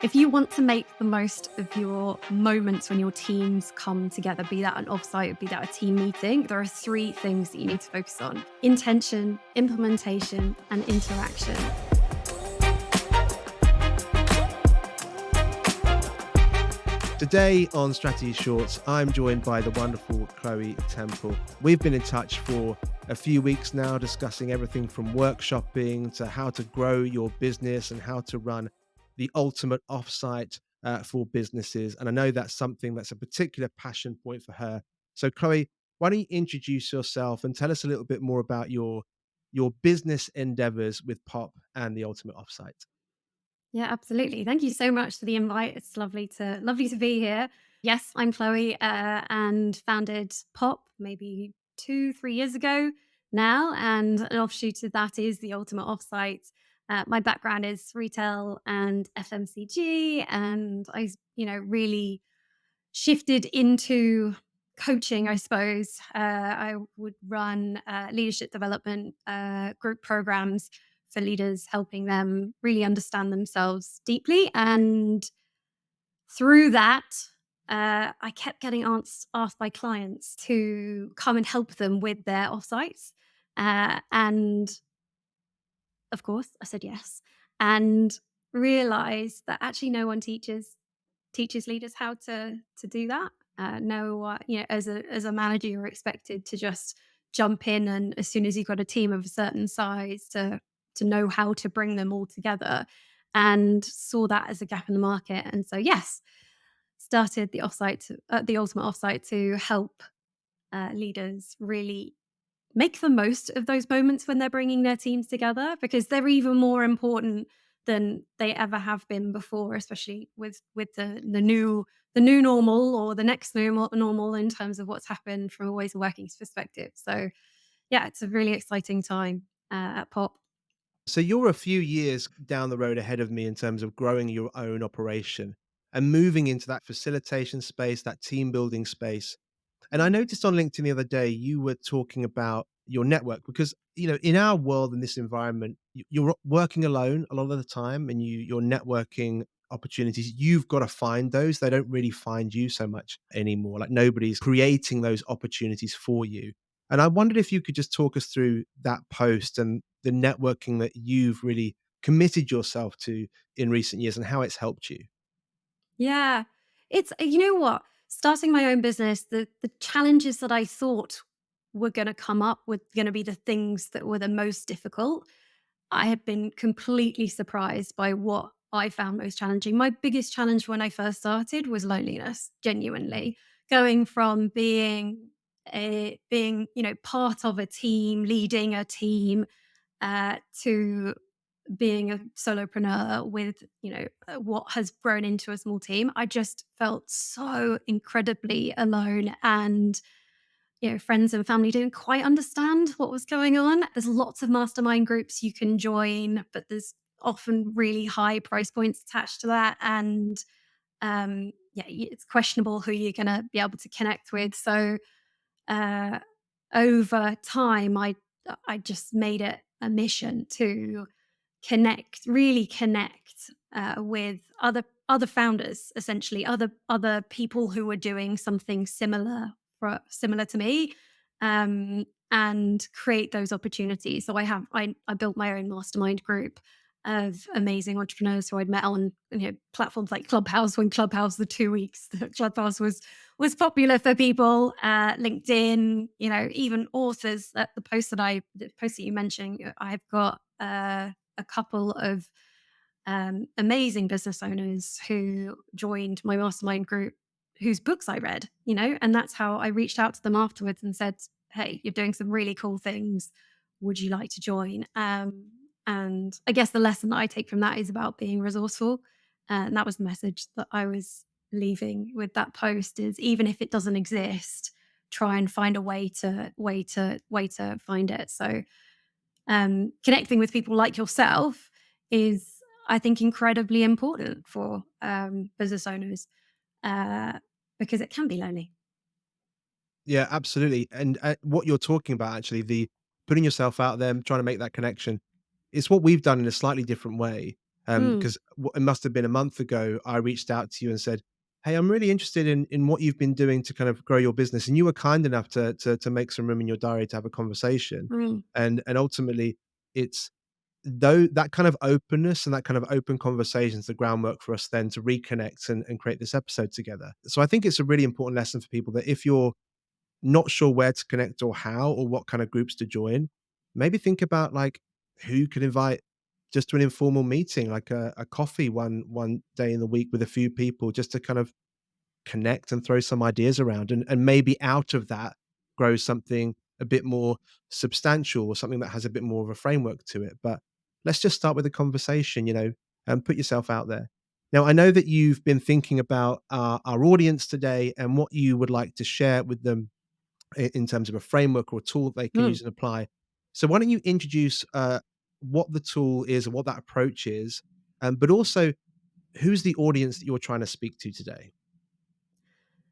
If you want to make the most of your moments when your teams come together, be that an offsite, be that a team meeting, there are three things that you need to focus on: intention, implementation, and interaction. Today on Strategy Shorts, I'm joined by the wonderful Chloe Temple. We've been in touch for a few weeks now, discussing everything from workshopping to how to grow your business and how to run the ultimate offsite for businesses. And I know that's something that's a particular passion point for her. So, Chloe, why don't you introduce yourself and tell us a little bit more about your business endeavors with Pop and the ultimate offsite? Yeah, absolutely. Thank you so much for the invite. It's lovely to be here. Yes, I'm Chloe, and founded Pop maybe 2, 3 years ago now, and an offshoot of that is the ultimate offsite. My background is retail and FMCG, and really shifted into coaching, I suppose. I would run leadership development group programs for leaders, helping them really understand themselves deeply. And through that, I kept getting asked by clients to come and help them with their offsites. And of course, I said yes, and realized that actually no one teaches leaders how to do that. No, as a manager, you're expected to just jump in, and as soon as you've got a team of a certain size, to know how to bring them all together, and saw that as a gap in the market. And so, yes, started the ultimate offsite to help leaders really make the most of those moments when they're bringing their teams together, because they're even more important than they ever have been before, especially with the new normal, or the next normal, in terms of what's happened from a ways of working perspective. So yeah, it's a really exciting time at Pop. So you're a few years down the road ahead of me in terms of growing your own operation and moving into that facilitation space, that team building space. And I noticed on LinkedIn the other day you were talking about your network because in our world, in this environment, you're working alone a lot of the time, and your networking opportunities, you've got to find those. They don't really find you so much anymore. Like, nobody's creating those opportunities for you. And I wondered if you could just talk us through that post and the networking that you've really committed yourself to in recent years and how it's helped you. Yeah. It's you know what? Starting my own business, the challenges that I thought were gonna come up were gonna be the things that were the most difficult. I had been completely surprised by what I found most challenging. My biggest challenge when I first started was loneliness, genuinely. Going from being part of a team, leading a team, to being a solopreneur with, what has grown into a small team. I just felt so incredibly alone, and friends and family didn't quite understand what was going on. There's lots of mastermind groups you can join, but there's often really high price points attached to that. And yeah, it's questionable who you're going to be able to connect with. So uh, over time, I just made it a mission to really connect with other founders, essentially other people who were doing something similar to me, and create those opportunities. So I built my own mastermind group of amazing entrepreneurs who I'd met on platforms like Clubhouse, when Clubhouse, the 2 weeks that Clubhouse was popular for people, LinkedIn, even authors. The post that you mentioned, I've got a couple of amazing business owners who joined my mastermind group, whose books I read, and that's how I reached out to them afterwards and said, "Hey, you're doing some really cool things. Would you like to join?" And I guess the lesson that I take from that is about being resourceful. And that was the message that I was leaving with that post: is even if it doesn't exist, try and find a way to find it. So connecting with people like yourself is, I think, incredibly important for business owners, uh, because it can be lonely. Yeah, absolutely. And what you're talking about, actually, the putting yourself out there, trying to make that connection, it's what we've done in a slightly different way. Mm, Because it must have been a month ago, I reached out to you and said, "Hey, I'm really interested in what you've been doing to kind of grow your business." And you were kind enough to make some room in your diary to have a conversation. mm, And ultimately, it's though that kind of openness and that kind of open conversations, the groundwork for us then to reconnect and create this episode together. So I think it's a really important lesson for people that if you're not sure where to connect or how or what kind of groups to join, maybe think about like who you could invite just to an informal meeting, like a coffee one day in the week with a few people, just to kind of connect and throw some ideas around, and maybe out of that grows something a bit more substantial or something that has a bit more of a framework to it. But let's just start with a conversation, and put yourself out there. Now, I know that you've been thinking about our audience today and what you would like to share with them in terms of a framework or a tool they can mm. use and apply. So why don't you introduce what the tool is and what that approach is, but also who's the audience that you're trying to speak to today?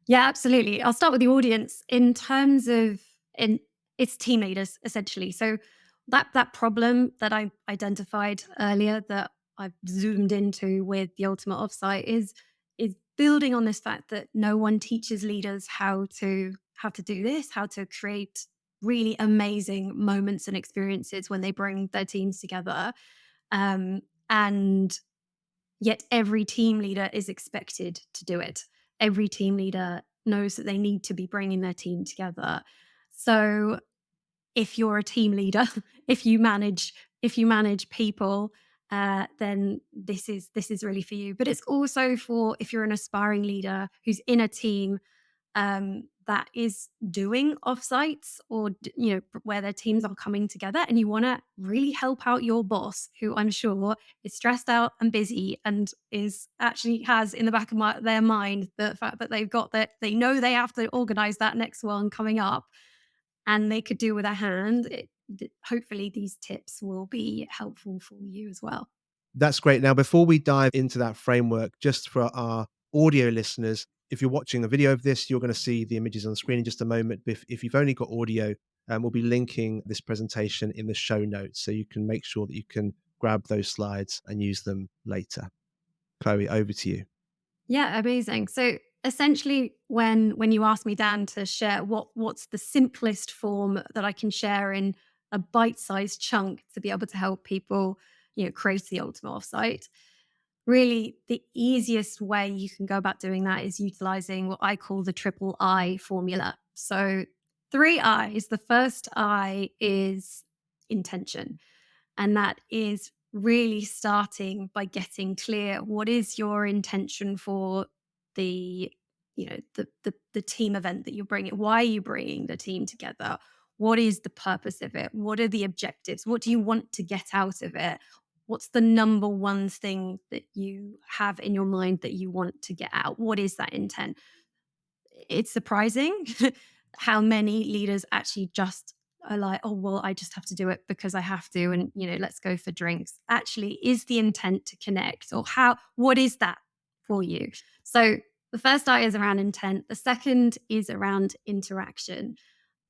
Yeah, absolutely. I'll start with the audience in terms of in it's team leaders essentially. So that problem that I identified earlier that I've zoomed into with the ultimate offsite is building on this fact that no one teaches leaders how to do this, how to create really amazing moments and experiences when they bring their teams together. And Yet every team leader is expected to do it. Every team leader knows that they need to be bringing their team together. So if you're a team leader, if you manage people, then this is really for you. But it's also for if you're an aspiring leader who's in a team that is doing offsites or where their teams are coming together, and you want to really help out your boss, who I'm sure is stressed out and busy and is actually has in the back of their mind the fact that they've got that they know they have to organize that next one coming up, and they could do with a hand. Hopefully, these tips will be helpful for you as well. That's great. Now, before we dive into that framework, just for our audio listeners, if you're watching a video of this, you're going to see the images on the screen in just a moment. But if you've only got audio, we'll be linking this presentation in the show notes so you can make sure that you can grab those slides and use them later. Chloe, over to you. Yeah, amazing. So essentially, when you ask me, Dan, to share what's the simplest form that I can share in a bite-sized chunk to be able to help people, create the ultimate offsite. Really, the easiest way you can go about doing that is utilizing what I call the triple I formula. So three I's. The first I is intention. And that is really starting by getting clear what is your intention for the the team event that you're bringing. Why are you bringing the team together? What is the purpose of it? What are the objectives? What do you want to get out of it? What's the number one thing that you have in your mind that you want to get out? What is that intent? It's surprising how many leaders actually just are like, "Oh, well, I just have to do it because I have to, and, let's go for drinks." Actually, is the intent to connect, or what is that for you? So, the first I is around intent. The second is around interaction.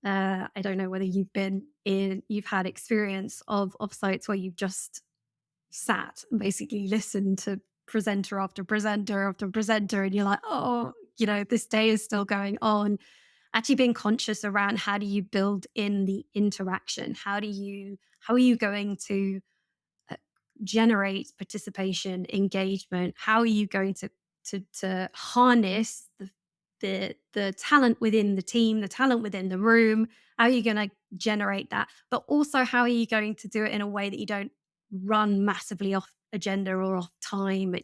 I don't know whether you've had experience of sites where you've just sat and basically listened to presenter after presenter after presenter, and you're like, "Oh, this day is still going on." Actually being conscious around how do you build in the interaction? How are you going to uh, generate participation, engagement? How are you going to harness the talent within the team, the talent within the room? How are you going to generate that? But also, how are you going to do it in a way that you don't run massively off agenda or off time?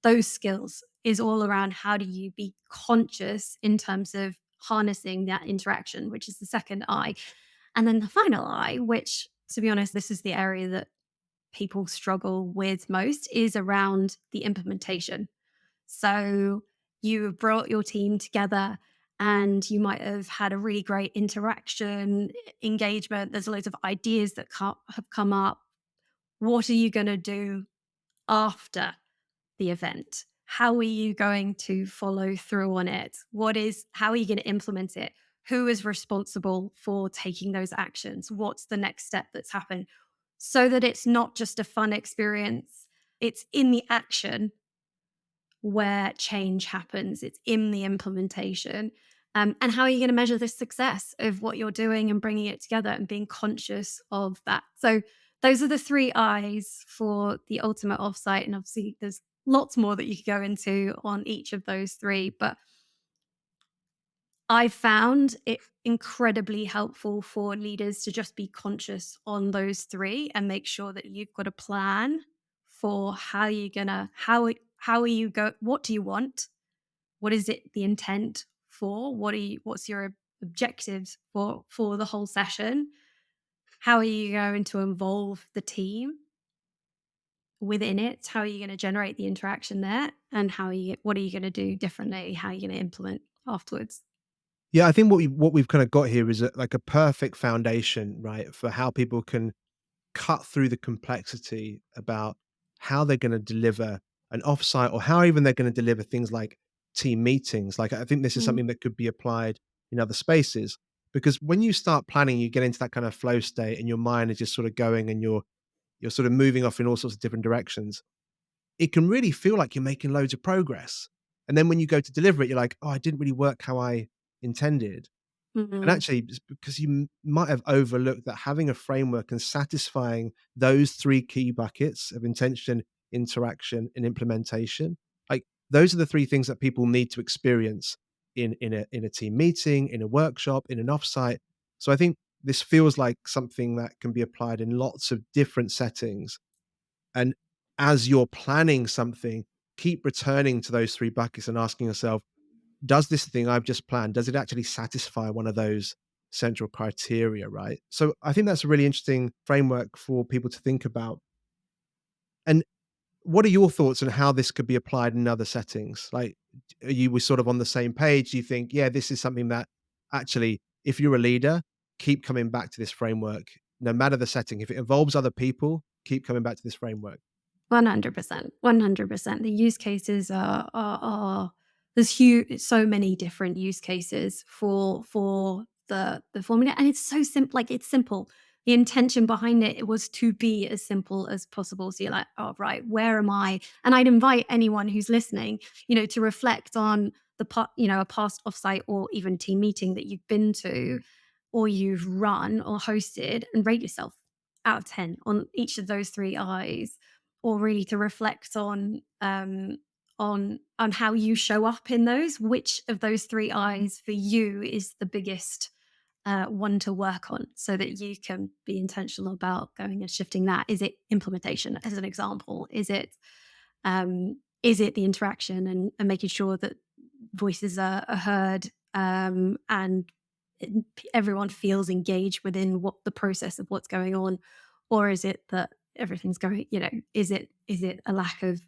Those skills is all around how do you be conscious in terms of harnessing that interaction, which is the second I. And then the final I, which, to be honest, this is the area that people struggle with most, is around the implementation. So you have brought your team together and you might have had a really great interaction, engagement. There's loads of ideas that have come up. What are you going to do after the event? How are you going to follow through on it? How are you going to implement it? Who is responsible for taking those actions? What's the next step that's happened? So that it's not just a fun experience, It's in the action where change happens. It's in the implementation. And how are you going to measure the success of what you're doing and bringing it together and being conscious of that? So, those are the three I's for the ultimate offsite. And obviously, there's lots more that you could go into on each of those three. But I found it incredibly helpful for leaders to just be conscious on those three and make sure that you've got a plan for how you're gonna how are you go what do you want? What is it the intent for? What's your objectives for the whole session? How are you going to involve the team within it? How are you going to generate the interaction there? And what are you going to do differently? How are you going to implement afterwards? Yeah, I think what we've kind of got here is like a perfect foundation, right, for how people can cut through the complexity about how they're going to deliver an offsite or how even they're going to deliver things like team meetings. Like, I think this is Mm, something that could be applied in other spaces because when you start planning, you get into that kind of flow state and your mind is just sort of going and you're sort of moving off in all sorts of different directions. It can really feel like you're making loads of progress. And then when you go to deliver it, you're like, oh, I didn't really work how I intended. And mm, actually, it's because you might have overlooked that having a framework and satisfying those 3 key buckets of intention, interaction, and implementation, like, those are the 3 things that people need to experience in a team meeting, in a workshop, in an offsite. So I think this feels like something that can be applied in lots of different settings. And as you're planning something, keep returning to those 3 buckets and asking yourself, does this thing I've just planned, does it actually satisfy one of those central criteria, right? So I think that's a really interesting framework for people to think about. And what are your thoughts on how this could be applied in other settings? Like, are you we sort of on the same page? Do you think, yeah, this is something that actually, if you're a leader, keep coming back to this framework, no matter the setting. If it involves other people, keep coming back to this framework. 100%, 100%. The use cases are there's so many different use cases for the formula, and it's so simple. Like, it's simple. The intention behind it was to be as simple as possible. So you're like, oh right, where am I? And I'd invite anyone who's listening, to reflect on a past offsite or even team meeting that you've been to, or you've run or hosted, and rate yourself out of 10 on each of those three I's, or really to reflect on how you show up in those. Which of those three I's for you is the biggest one to work on, so that you can be intentional about going and shifting that? Is it implementation, as an example? Is it the interaction and making sure that voices are heard, and everyone feels engaged within what the process of what's going on? Or is it that everything's going, is it a lack of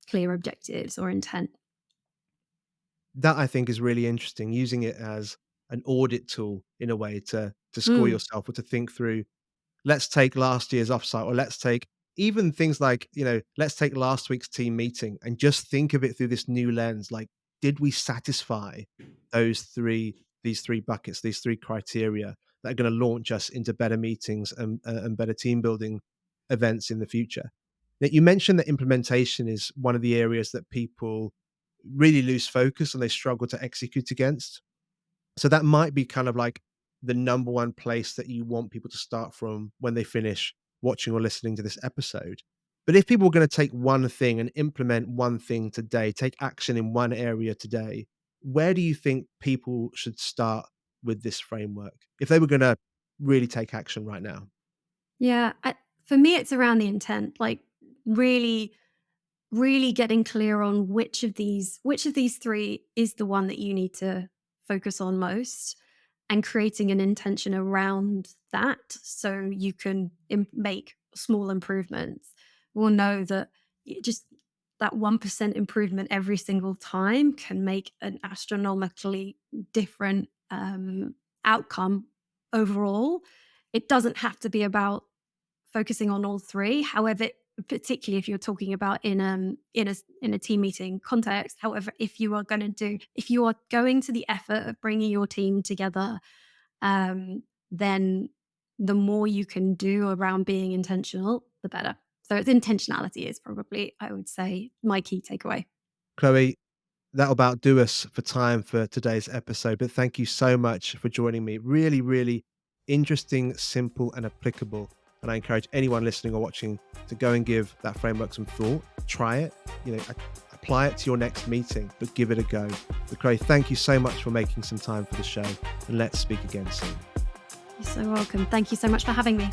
clear objectives or intent? That I think is really interesting, using it as an audit tool in a way to score Mm, yourself or to think through, let's take last year's offsite, or let's take even things like, let's take last week's team meeting and just think of it through this new lens. Like, did we satisfy these three buckets, these three criteria that are going to launch us into better meetings and better team building events in the future? Now, you mentioned that implementation is one of the areas that people really lose focus and they struggle to execute against. So that might be kind of like the number one place that you want people to start from when they finish watching or listening to this episode. But if people were going to take one thing and implement one thing today, take action in one area today, where do you think people should start with this framework if they were going to really take action right now? yeah, for me, it's around the intent. Like, really, really getting clear on which of these three is the one that you need to focus on most, and creating an intention around that, so you can make small improvements. We'll know that just that 1% improvement every single time can make an astronomically different outcome overall. It doesn't have to be about focusing on all three. However, particularly if you're talking about in a team meeting context. However, if you are going to the effort of bringing your team together, then the more you can do around being intentional, the better. So it's intentionality is probably, I would say, my key takeaway. Chloe, that'll about do us for time for today's episode. But thank you so much for joining me. Really, really interesting, simple, and applicable. And I encourage anyone listening or watching to go and give that framework some thought. Try it, apply it to your next meeting, but give it a go. But Chloe, thank you so much for making some time for the show. And let's speak again soon. You're so welcome. Thank you so much for having me.